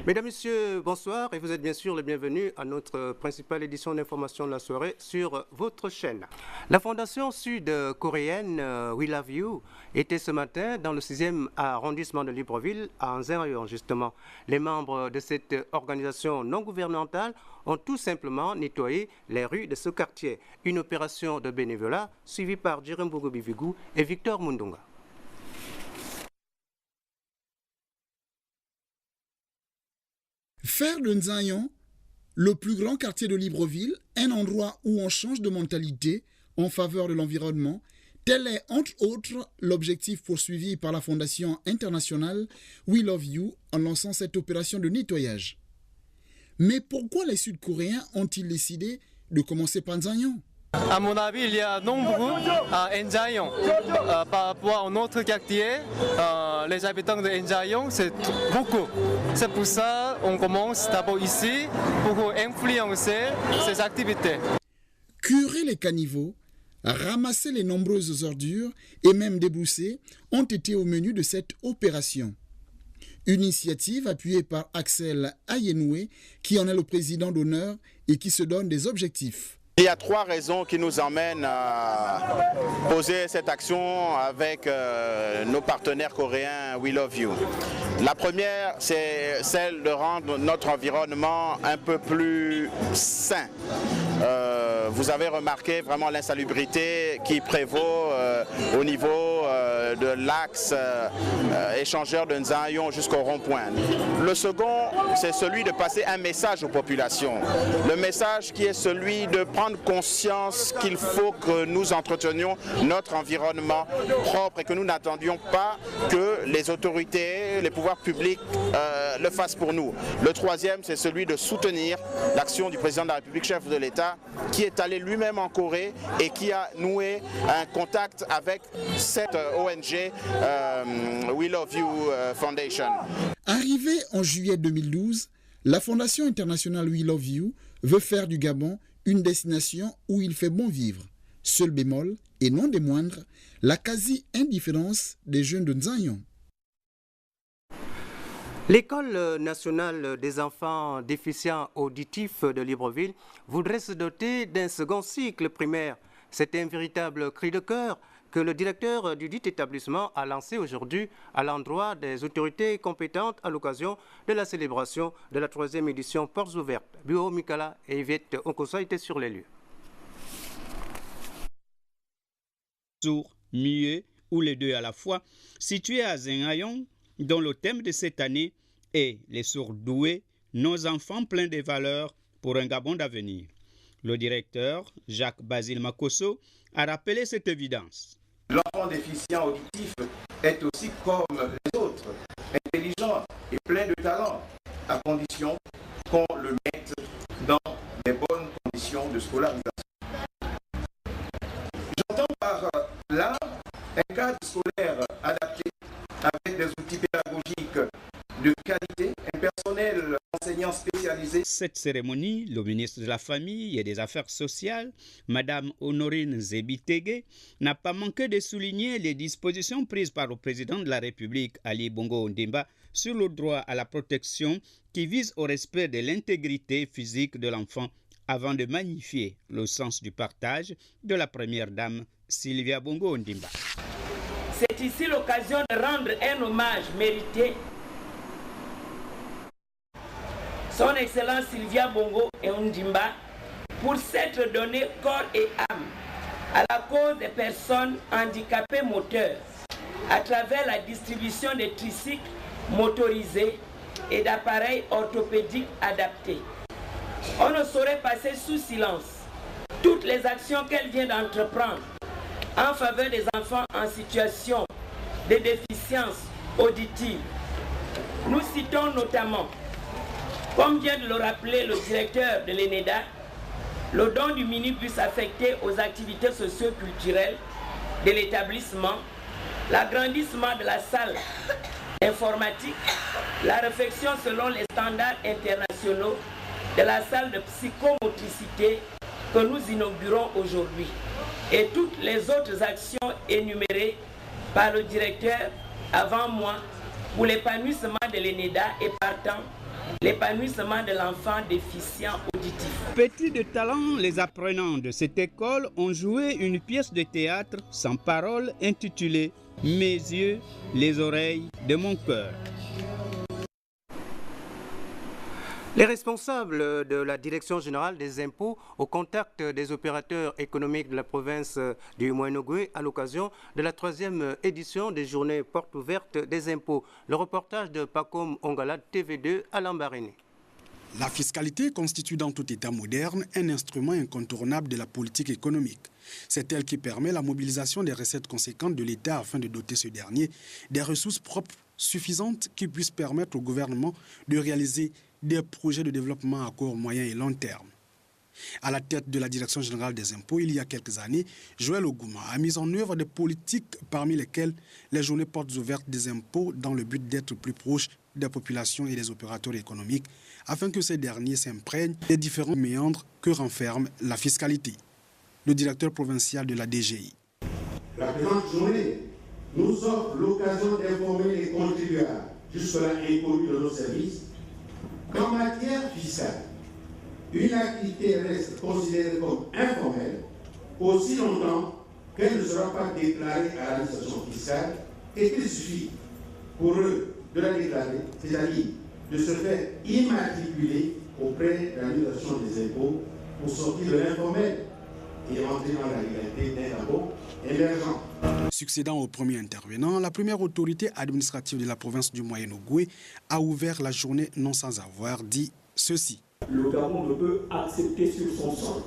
Mesdames, Messieurs, bonsoir et vous êtes bien sûr les bienvenus à notre principale édition d'information de la soirée sur votre chaîne. La fondation sud-coréenne We Love You était ce matin dans le 6e arrondissement de Libreville à Anzin-Rayon justement. Les membres de cette organisation non gouvernementale ont tout simplement nettoyé les rues de ce quartier. Une opération de bénévolat suivie par Djirembogo Bivigou et Victor Mundunga. Faire de Nzayon le plus grand quartier de Libreville un endroit où on change de mentalité en faveur de l'environnement, tel est entre autres l'objectif poursuivi par la Fondation internationale We Love You en lançant cette opération de nettoyage. Mais pourquoi les Sud-Coréens ont-ils décidé de commencer par Nzayon? À mon avis, il y a nombreux à Nzayon. Par rapport à notre quartier, les habitants de Nzayon, c'est beaucoup. C'est pour ça qu'on commence d'abord ici pour influencer ces activités. Curer les caniveaux, ramasser les nombreuses ordures et même débrousser ont été au menu de cette opération. Une initiative appuyée par Axel Ayenoué, qui en est le président d'honneur et qui se donne des objectifs. Il y a 3 raisons qui nous emmènent à poser cette action avec nos partenaires coréens We Love You. La première, c'est celle de rendre notre environnement un peu plus sain. Vous avez remarqué vraiment l'insalubrité qui prévaut au niveau de l'axe échangeur de Nzayon jusqu'au rond-point. Le second, c'est celui de passer un message aux populations. Le message qui est celui de prendre conscience qu'il faut que nous entretenions notre environnement propre et que nous n'attendions pas que les autorités, les pouvoirs publics le fassent pour nous. Le troisième, c'est celui de soutenir l'action du président de la République, chef de l'État, qui est allé lui-même en Corée et qui a noué un contact avec cette ONG We Love You Foundation. Arrivée en juillet 2012, la Fondation internationale We Love You veut faire du Gabon une destination où il fait bon vivre. Seul bémol, et non des moindres, la quasi-indifférence des jeunes de Nzayon. L'École nationale des enfants déficients auditifs de Libreville voudrait se doter d'un second cycle primaire. C'est un véritable cri de cœur que le directeur du dit établissement a lancé aujourd'hui à l'endroit des autorités compétentes à l'occasion de la célébration de la 3e édition Portes ouvertes. Bureau Mikala et Yvette Onkosa étaient sur les lieux. Sourds, muets ou les deux à la fois, situé à Zengayon, dont le thème de cette année est les sourds doués, nos enfants pleins de valeurs pour un Gabon d'avenir. Le directeur, Jacques Basile Makosso, a rappelé cette évidence. L'enfant déficient auditif est aussi comme les autres, intelligent et plein de talent, à condition qu'on le mette dans les bonnes conditions de scolarisation. J'entends par là un cadre scolaire adapté avec des outils pédagogiques de qualité, un personnel enseignant spécialisé. Cette cérémonie, le ministre de la Famille et des Affaires sociales, Madame Honorine Zebitege, n'a pas manqué de souligner les dispositions prises par le président de la République, Ali Bongo Ondimba, sur le droit à la protection qui vise au respect de l'intégrité physique de l'enfant, avant de magnifier le sens du partage de la première dame, Sylvia Bongo Ondimba. C'est ici l'occasion de rendre un hommage mérité Son Excellence Sylvia Bongo Ondimba pour s'être donné corps et âme à la cause des personnes handicapées moteurs à travers la distribution de tricycles motorisés et d'appareils orthopédiques adaptés. On ne saurait passer sous silence toutes les actions qu'elle vient d'entreprendre en faveur des enfants en situation de déficience auditive. Nous citons notamment, comme vient de le rappeler le directeur de l'ENEDA, le don du minibus affecté aux activités socio-culturelles de l'établissement, l'agrandissement de la salle informatique, la réflexion selon les standards internationaux de la salle de psychomotricité que nous inaugurons aujourd'hui et toutes les autres actions énumérées par le directeur avant moi pour l'épanouissement de l'ENEDA et partant l'épanouissement de l'enfant déficient auditif. Petits de talent, les apprenants de cette école ont joué une pièce de théâtre sans parole intitulée « Mes yeux, les oreilles de mon cœur ». Les responsables de la Direction générale des impôts au contact des opérateurs économiques de la province du Moyen-Ogooué à l'occasion de la 3e édition des journées portes ouvertes des impôts. Le reportage de Pacom Ongala TV2 à Lambaréné. La fiscalité constitue dans tout État moderne un instrument incontournable de la politique économique. C'est elle qui permet la mobilisation des recettes conséquentes de l'État afin de doter ce dernier des ressources propres suffisantes qui puissent permettre au gouvernement de réaliser des projets de développement à court, moyen et long terme. À la tête de la Direction générale des impôts, il y a quelques années, Joël Ogouma a mis en œuvre des politiques parmi lesquelles les journées portes ouvertes des impôts dans le but d'être plus proche des populations et des opérateurs économiques afin que ces derniers s'imprègnent des différents méandres que renferme la fiscalité. Le directeur provincial de la DGI. La présente journée nous offre l'occasion d'informer les contribuables, jusque-là inconnus de nos services, qu'en matière fiscale, une activité reste considérée comme informelle aussi longtemps qu'elle ne sera pas déclarée à l'administration fiscale et qu'il suffit pour eux de la déclarer, c'est-à-dire de se faire immatriculer auprès de l'administration des impôts pour sortir de l'informel et entrer dans la légalité d'un impôt émergent. Succédant au premier intervenant, la première autorité administrative de la province du Moyen-Ogooué a ouvert la journée non sans avoir dit ceci. Le Gabon ne peut accepter sur son sol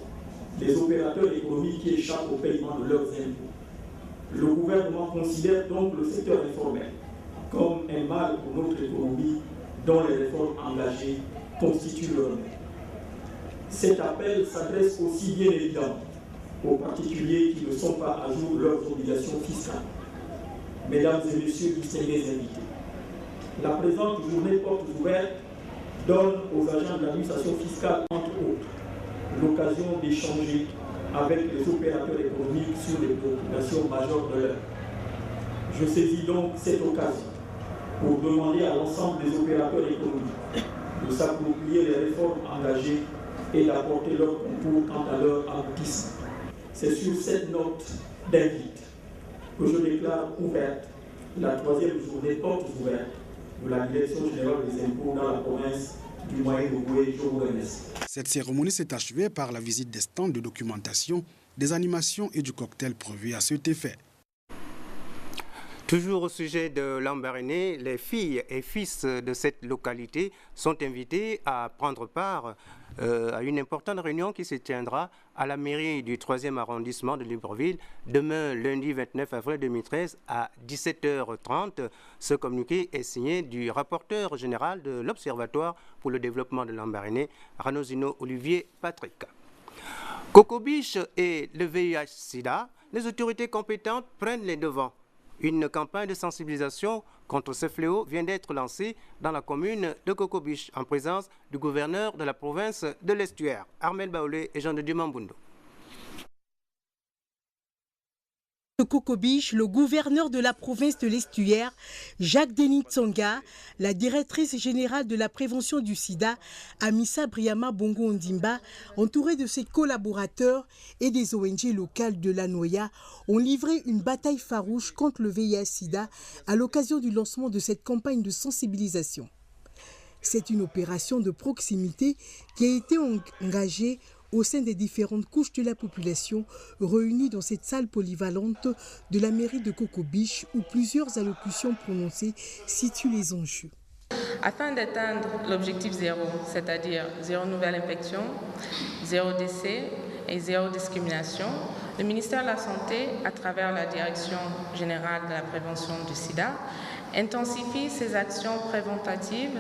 les opérateurs économiques qui échappent au paiement de leurs impôts. Le gouvernement considère donc le secteur informel comme un mal pour notre économie dont les réformes engagées constituent leur mère. Cet appel s'adresse aussi bien évidemment aux particuliers qui ne sont pas à jour de leurs obligations fiscales. Mesdames et messieurs distingués invités, la présente journée porte ouverte donne aux agents de l'administration fiscale, entre autres, l'occasion d'échanger avec les opérateurs économiques sur les préoccupations majeures de l'heure. Je saisis donc cette occasion pour demander à l'ensemble des opérateurs économiques de s'approprier les réformes engagées et d'apporter leur concours quant à leur aboutissement. C'est sur cette note d'invite que je déclare ouverte la 3e journée portes ouvertes de la Direction générale des impôts dans la province du Moyen-Ogooué. Je vous remercie. Cette cérémonie s'est achevée par la visite des stands de documentation, des animations et du cocktail prévu à cet effet. Toujours au sujet de Lambaréné, les filles et fils de cette localité sont invités à prendre part à une importante réunion qui se tiendra à la mairie du 3e arrondissement de Libreville demain, lundi 29 avril 2013 à 17h30. Ce communiqué est signé du rapporteur général de l'Observatoire pour le développement de Lambaréné, Ranozino Olivier Patrick. Cocobiche et le VIH-Sida, les autorités compétentes prennent les devants. Une campagne de sensibilisation contre ce fléau vient d'être lancée dans la commune de Cocobiche en présence du gouverneur de la province de l'Estuaire, Armel Baoulé et Jean de Dieu Mambundo. De Cocobiche, le gouverneur de la province de l'Estuaire, Jacques-Denis Tsonga, la directrice générale de la prévention du sida, Amissa Briama Bongo Ondimba, entourée de ses collaborateurs et des ONG locales de la Noya, ont livré une bataille farouche contre le VIH-Sida à l'occasion du lancement de cette campagne de sensibilisation. C'est une opération de proximité qui a été engagée au sein des différentes couches de la population réunies dans cette salle polyvalente de la mairie de Cocobiche où plusieurs allocutions prononcées situent les enjeux. Afin d'atteindre l'objectif zéro, c'est-à-dire zéro nouvelle infection, zéro décès et zéro discrimination, le ministère de la Santé, à travers la Direction générale de la prévention du sida, intensifie ses actions préventatives,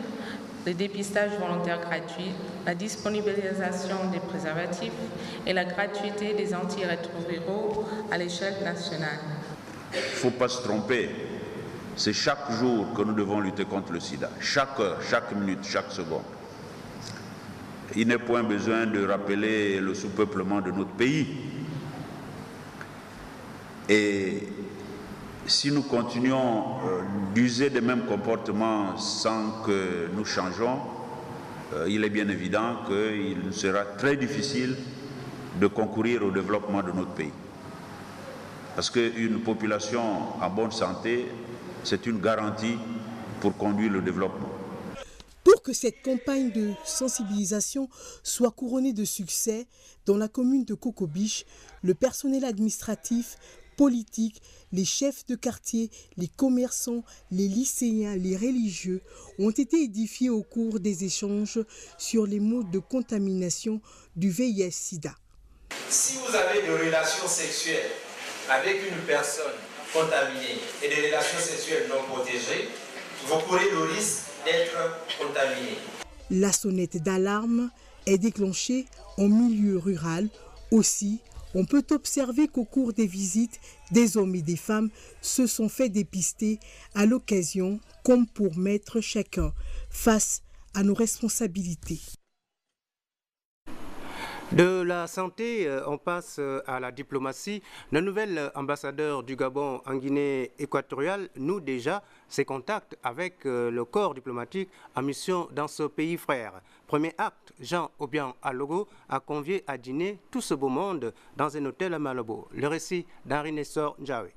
le dépistage volontaire gratuit, la disponibilisation des préservatifs et la gratuité des antirétroviraux à l'échelle nationale. Il ne faut pas se tromper. C'est chaque jour que nous devons lutter contre le sida. Chaque heure, chaque minute, chaque seconde. Il n'est point besoin de rappeler le sous-peuplement de notre pays. Et si nous continuons d'user des mêmes comportements sans que nous changeons, il est bien évident qu'il sera très difficile de concourir au développement de notre pays. Parce qu'une population en bonne santé, c'est une garantie pour conduire le développement. Pour que cette campagne de sensibilisation soit couronnée de succès, dans la commune de Kokobiche, le personnel administratif, politique, les chefs de quartier, les commerçants, les lycéens, les religieux ont été édifiés au cours des échanges sur les modes de contamination du VIH-Sida. Si vous avez des relations sexuelles avec une personne contaminée et des relations sexuelles non protégées, vous courez le risque d'être contaminé. La sonnette d'alarme est déclenchée en milieu rural. Aussi, on peut observer qu'au cours des visites, des hommes et des femmes se sont fait dépister à l'occasion, comme pour mettre chacun face à nos responsabilités. De la santé, on passe à la diplomatie. Le nouvel ambassadeur du Gabon en Guinée équatoriale noue déjà ses contacts avec le corps diplomatique en mission dans ce pays frère. Premier acte, Jean Obiang Alogo a convié à dîner tout ce beau monde dans un hôtel à Malabo. Le récit d'Henri Nessor Ndjawe.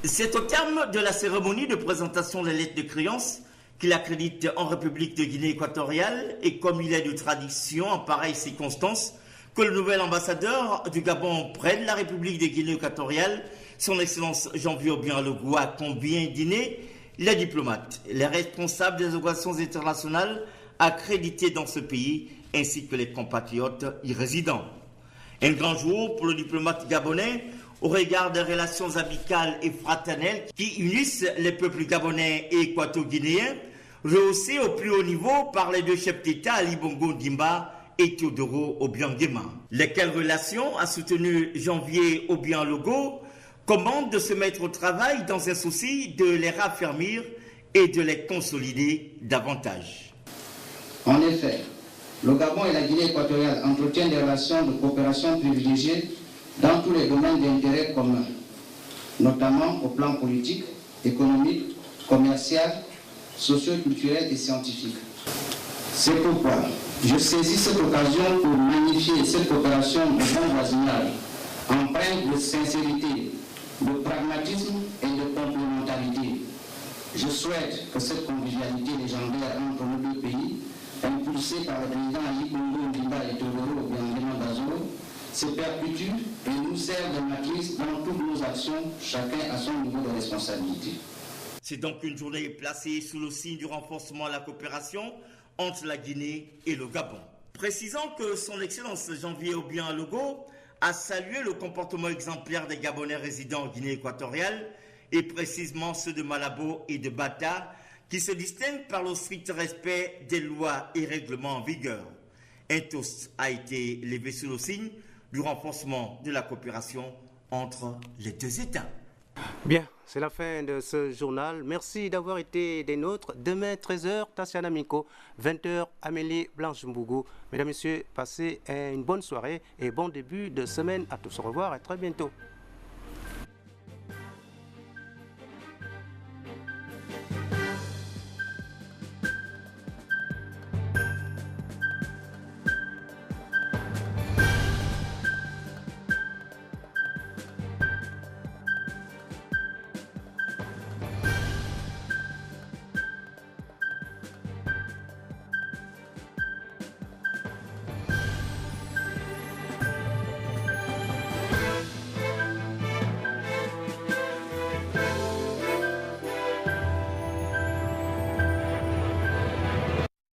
C'est au terme de la cérémonie de présentation des lettres de créance qu'il accrédite en République de Guinée équatoriale et comme il est de tradition en pareille circonstance que le nouvel ambassadeur du Gabon près de la République de Guinée équatoriale, son Excellence Jean-Pierre Obiang Alogo, a convié à dîner les diplomates, les responsables des organisations internationales accréditées dans ce pays ainsi que les compatriotes y résidents. Un grand jour pour le diplomate gabonais au regard des relations amicales et fraternelles qui unissent les peuples gabonais et équato-guinéens, rehaussés au plus haut niveau par les deux chefs d'État Ali Bongo Ondimba et Teodoro Obiang Nguema. Lesquelles relations a soutenu Jean-Pierre Obiang Alogo commandent de se mettre au travail dans un souci de les raffermir et de les consolider davantage. En effet, le Gabon et la Guinée équatoriale entretiennent des relations de coopération privilégiées dans tous les domaines d'intérêt commun, notamment au plan politique, économique, commercial, socio-culturel et scientifique. C'est pourquoi je saisis cette occasion pour magnifier cette coopération de bon voisinage, empreinte de sincérité, de pragmatisme et de complémentarité. Je souhaite que cette convivialité légendaire entre nos deux pays, impulsée par le président Ali Bongo Ondimba et Teodoro Obiang Nguema se perpétue et nous sert de matrice dans toutes nos actions, chacun à son niveau de responsabilité. C'est donc une journée placée sous le signe du renforcement de la coopération entre la Guinée et le Gabon. Précisant que son Excellence Jean-Pierre Obiang Alogo a salué le comportement exemplaire des Gabonais résidant en Guinée équatoriale et précisément ceux de Malabo et de Bata qui se distinguent par le strict respect des lois et règlements en vigueur. Un toast a été levé sous le signe du renforcement de la coopération entre les deux États. Bien, c'est la fin de ce journal. Merci d'avoir été des nôtres. Demain, 13h, Tatiana Miko, 20h, Amélie Blanche-Mbougou. Mesdames, Messieurs, passez une bonne soirée et bon début de semaine à tous. Au revoir et à très bientôt.